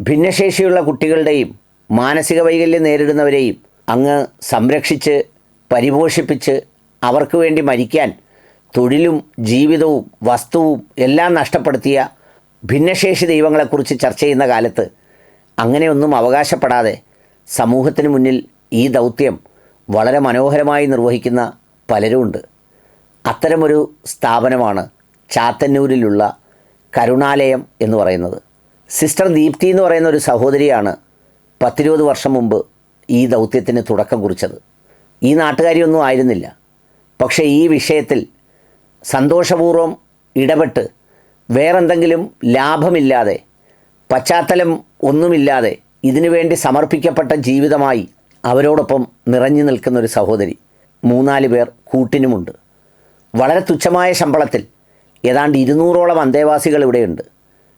ഭിന്നശേഷിയുള്ള കുട്ടികളുടെയും മാനസിക വൈകല്യം നേരിടുന്നവരെയും അങ്ങ് സംരക്ഷിച്ച് പരിപോഷിപ്പിച്ച് അവർക്ക് വേണ്ടി മരിക്കാൻ തൊഴിലും ജീവിതവും വസ്തുവും എല്ലാം നഷ്ടപ്പെടുത്തിയ ഭിന്നശേഷി ദൈവങ്ങളെക്കുറിച്ച് ചർച്ച ചെയ്യുന്ന കാലത്ത് അങ്ങനെയൊന്നും അവകാശപ്പെടാതെ സമൂഹത്തിന് മുന്നിൽ ഈ ദൗത്യം വളരെ മനോഹരമായി നിർവഹിക്കുന്ന പലരുമുണ്ട്. അത്തരമൊരു സ്ഥാപനമാണ് ചാത്തന്നൂരിലുള്ള കരുണാലയം എന്ന് പറയുന്നത്. സിസ്റ്റർ ദീപ്തി എന്ന് പറയുന്ന ഒരു സഹോദരിയാണ് 10-20 വർഷം മുമ്പ് ഈ ദൗത്യത്തിന് തുടക്കം കുറിച്ചത്. ഈ നാട്ടുകാരിയൊന്നും ആയിരുന്നില്ല. പക്ഷേ ഈ വിഷയത്തിൽ സന്തോഷപൂർവ്വം ഇടപെട്ട് വേറെന്തെങ്കിലും ലാഭമില്ലാതെ പശ്ചാത്തലം ഒന്നുമില്ലാതെ ഇതിനുവേണ്ടി സമർപ്പിക്കപ്പെട്ട ജീവിതമായി അവരോടൊപ്പം നിറഞ്ഞു നിൽക്കുന്നൊരു സഹോദരി. 3-4 പേർ കൂട്ടിനുമുണ്ട്. വളരെ തുച്ഛമായ ശമ്പളത്തിൽ ഏതാണ്ട് 200ഓളം അന്തേവാസികൾ ഇവിടെയുണ്ട്.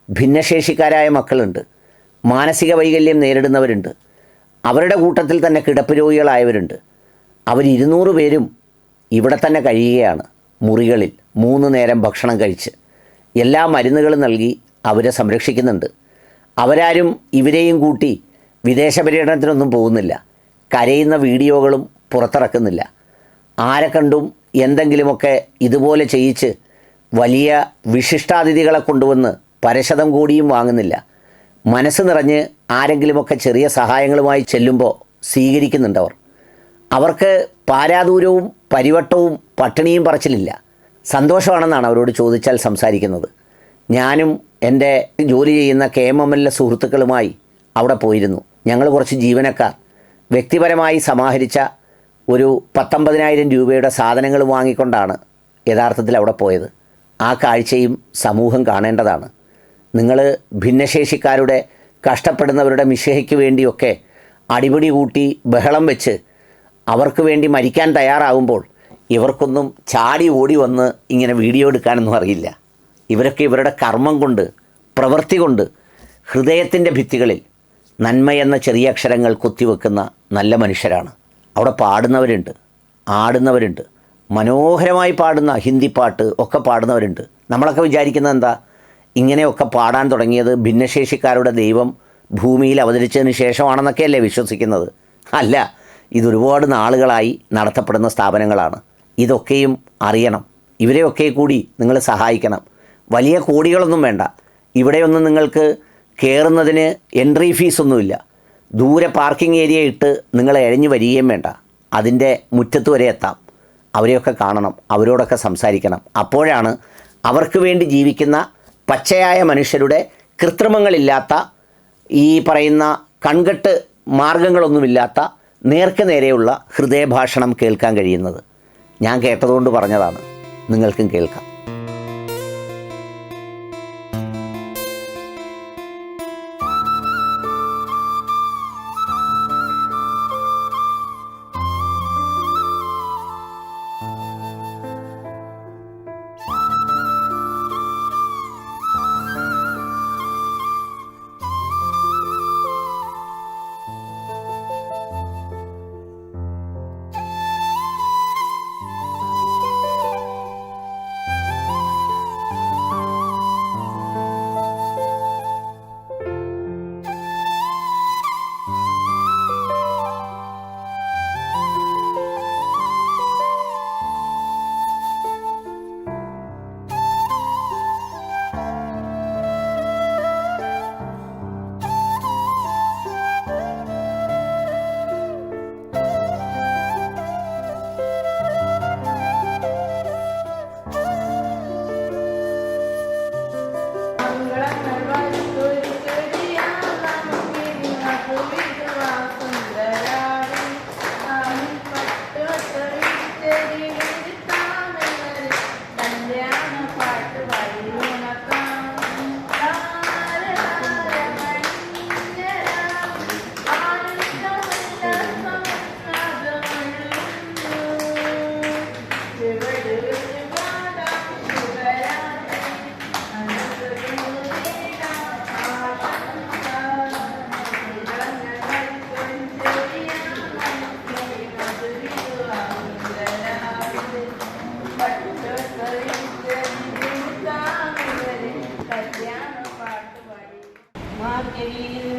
ഭിന്നശേഷിക്കാരായ മക്കളുണ്ട്, മാനസിക വൈകല്യം നേരിടുന്നവരുണ്ട്, അവരുടെ കൂട്ടത്തിൽ തന്നെ കിടപ്പ് രോഗികളായവരുണ്ട്. അവർ 200 പേരും ഇവിടെ തന്നെ കഴിയുകയാണ്. മുറികളിൽ 3 നേരം ഭക്ഷണം കഴിച്ച് എല്ലാ മരുന്നുകളും നൽകി അവരെ സംരക്ഷിക്കുന്നുണ്ട്. അവരാരും ഇവരെയും കൂട്ടി വിദേശ പര്യടനത്തിനൊന്നും പോകുന്നില്ല. കരയുന്ന വീഡിയോകളും പുറത്തിറക്കുന്നില്ല. ആരെ കണ്ടും എന്തെങ്കിലുമൊക്കെ ഇതുപോലെ ചെയ്യിച്ച് വലിയ വിശിഷ്ടാതിഥികളെ കൊണ്ടുവന്ന് പരശതം കൂടിയും വാങ്ങുന്നില്ല. മനസ്സ് നിറഞ്ഞ് ആരെങ്കിലുമൊക്കെ ചെറിയ സഹായങ്ങളുമായി ചെല്ലുമ്പോൾ സ്വീകരിക്കുന്നുണ്ടവർ. അവർക്ക് പാരാദൂരവും പരിവട്ടവും പട്ടിണിയും പറച്ചിലില്ല. സന്തോഷമാണെന്നാണ് അവരോട് ചോദിച്ചാൽ സംസാരിക്കുന്നത്. ഞാനും എൻ്റെ ജോലി ചെയ്യുന്ന KMML സുഹൃത്തുക്കളുമായി അവിടെ പോയിരുന്നു. ഞങ്ങൾ കുറച്ച് ജീവനക്കാർ വ്യക്തിപരമായി സമാഹരിച്ച ഒരു 19,000 രൂപയുടെ സാധനങ്ങൾ വാങ്ങിക്കൊണ്ടാണ് യഥാർത്ഥത്തിൽ അവിടെ പോയത്. ആ കാഴ്ചയും സമൂഹം കാണേണ്ടതാണ്. നിങ്ങൾ ഭിന്നശേഷിക്കാരുടെ കഷ്ടപ്പെടുന്നവരുടെ മിശിഹയ്ക്ക് വേണ്ടിയൊക്കെ അടിപിടി കൂട്ടി ബഹളം വെച്ച് അവർക്ക് വേണ്ടി മരിക്കാൻ തയ്യാറാകുമ്പോൾ ഇവർക്കൊന്നും ചാടി ഓടി വന്ന് ഇങ്ങനെ വീഡിയോ എടുക്കാനൊന്നും അറിയില്ല. ഇവരൊക്കെ ഇവരുടെ കർമ്മം കൊണ്ട് പ്രവൃത്തി കൊണ്ട് ഹൃദയത്തിൻ്റെ ഭിത്തികളിൽ നന്മയെന്ന ചെറിയ അക്ഷരങ്ങൾ കുത്തിവെക്കുന്ന നല്ല മനുഷ്യരാണ്. അവിടെ പാടുന്നവരുണ്ട്, ആടുന്നവരുണ്ട്, മനോഹരമായി പാടുന്ന ഹിന്ദി പാട്ട് ഒക്കെ പാടുന്നവരുണ്ട്. നമ്മളൊക്കെ വിചാരിക്കുന്നത് എന്താ, ഇങ്ങനെയൊക്കെ പാടാൻ തുടങ്ങിയത് ഭിന്നശേഷിക്കാരുടെ ദൈവം ഭൂമിയിൽ അവതരിച്ചതിന് ശേഷമാണെന്നൊക്കെയല്ലേ വിശ്വസിക്കുന്നത്? അല്ല, ഇതൊരുപാട് നാളുകളായി നടത്തപ്പെടുന്ന സ്ഥാപനങ്ങളാണ്. ഇതൊക്കെയും അറിയണം. ഇവരെയൊക്കെ കൂടി നിങ്ങൾ സഹായിക്കണം. വലിയ കോടികളൊന്നും വേണ്ട. ഇവിടെയൊന്നും നിങ്ങൾക്ക് കയറുന്നതിന് എൻട്രി ഫീസൊന്നുമില്ല. ദൂരെ പാർക്കിംഗ് ഏരിയ ഇട്ട് നിങ്ങൾ എഴഞ്ഞു വരികയും വേണ്ട. അതിൻ്റെ മുറ്റത്ത് വരെ എത്താം. അവരെയൊക്കെ കാണണം, അവരോടൊക്കെ സംസാരിക്കണം. അപ്പോഴാണ് അവർക്ക് വേണ്ടി ജീവിക്കുന്ന പച്ചയായ മനുഷ്യരുടെ കൃത്രിമങ്ങളില്ലാത്ത, ഈ പറയുന്ന കൺകെട്ട് മാർഗങ്ങളൊന്നുമില്ലാത്ത നേർക്ക് നേരെയുള്ള ഹൃദയഭാഷണം കേൾക്കാൻ കഴിയുന്നത്. ഞാൻ കേട്ടതുകൊണ്ട് പറഞ്ഞതാണ്, നിങ്ങൾക്കും കേൾക്കാം.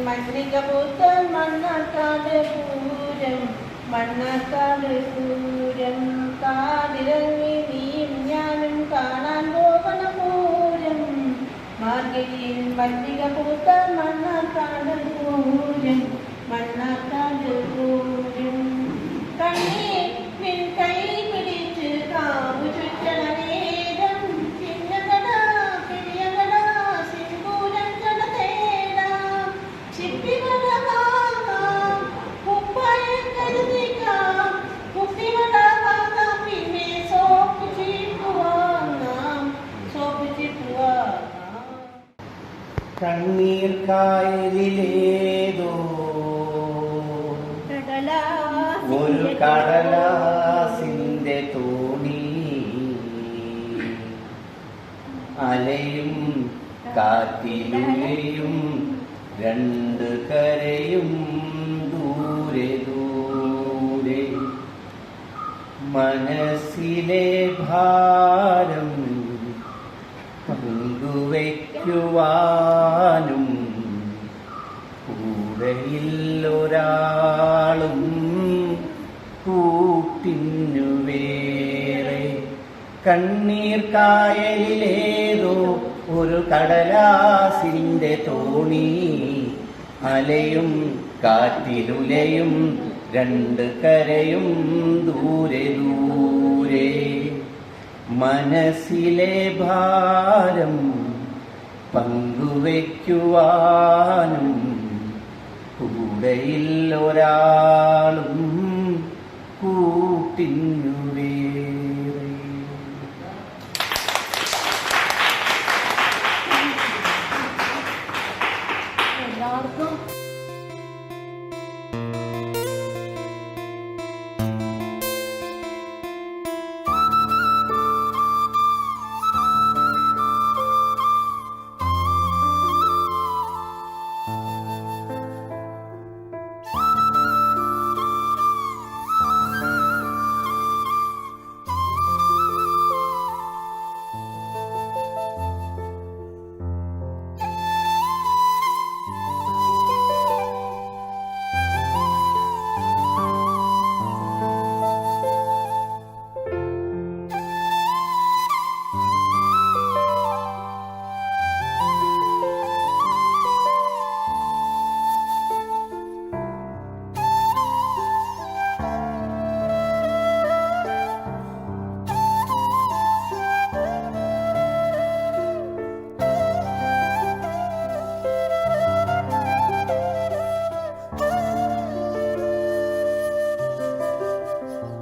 മല്ലിക പൂത്താൻ മണ്ണാക്കാട് പൂരം, മണ്ണാക്കാട് പൂരം. കാടിറങ്ങി നീയും ഞാനും കാണാൻ പോകണ പൂരം. മാർഗഴിയിൽ മല്ലിക പൂത്താൻ മണ്ണാക്കാട് പൂരം, മണ്ണാക്കാട് പൂരം. കണ്ണീർ നിൻ കൈ പിടിച്ച് കാവു ചുറ്റണ നേരം, ചിന്നകട കിളിയകട സിന്ദൂരം കട തേടാം. ചിപ്പിവട വാങ്ങാം, കുപ്പായം കരുതിക്കാം. കുപ്പിവട വാങ്ങാം, പിന്നെ സോപ്പ് ചീപ്പ് വാങ്ങാം, സോപ്പ് ചീപ്പ് വാങ്ങാം. കണ്ണീർ കായലിലേതോ ഒരു കടലാസിന്റെ തോണി, അലയും കാറ്റിലുലയും രണ്ട് കരയും ദൂരെ ദൂരെ. മനസ്സിലെ ഭാരം പങ്കുവയ്ക്കുവാനും കൂടെയില്ലൊരാളും കൂട്ടിനു വേറെ. കണ്ണീർ കായലിലേതോ ഒരു കടലാസിന്റെ തോണി, അലയും കാറ്റിലുലയും രണ്ട് കരയും ദൂരെ ദൂരെ. മനസ്സിലെ ഭാരം പങ്കുവയ്ക്കുവാനും കൂടെയില്ലൊരാളും കൂട്ടിനു വേറെ. എല്ലാവർക്കും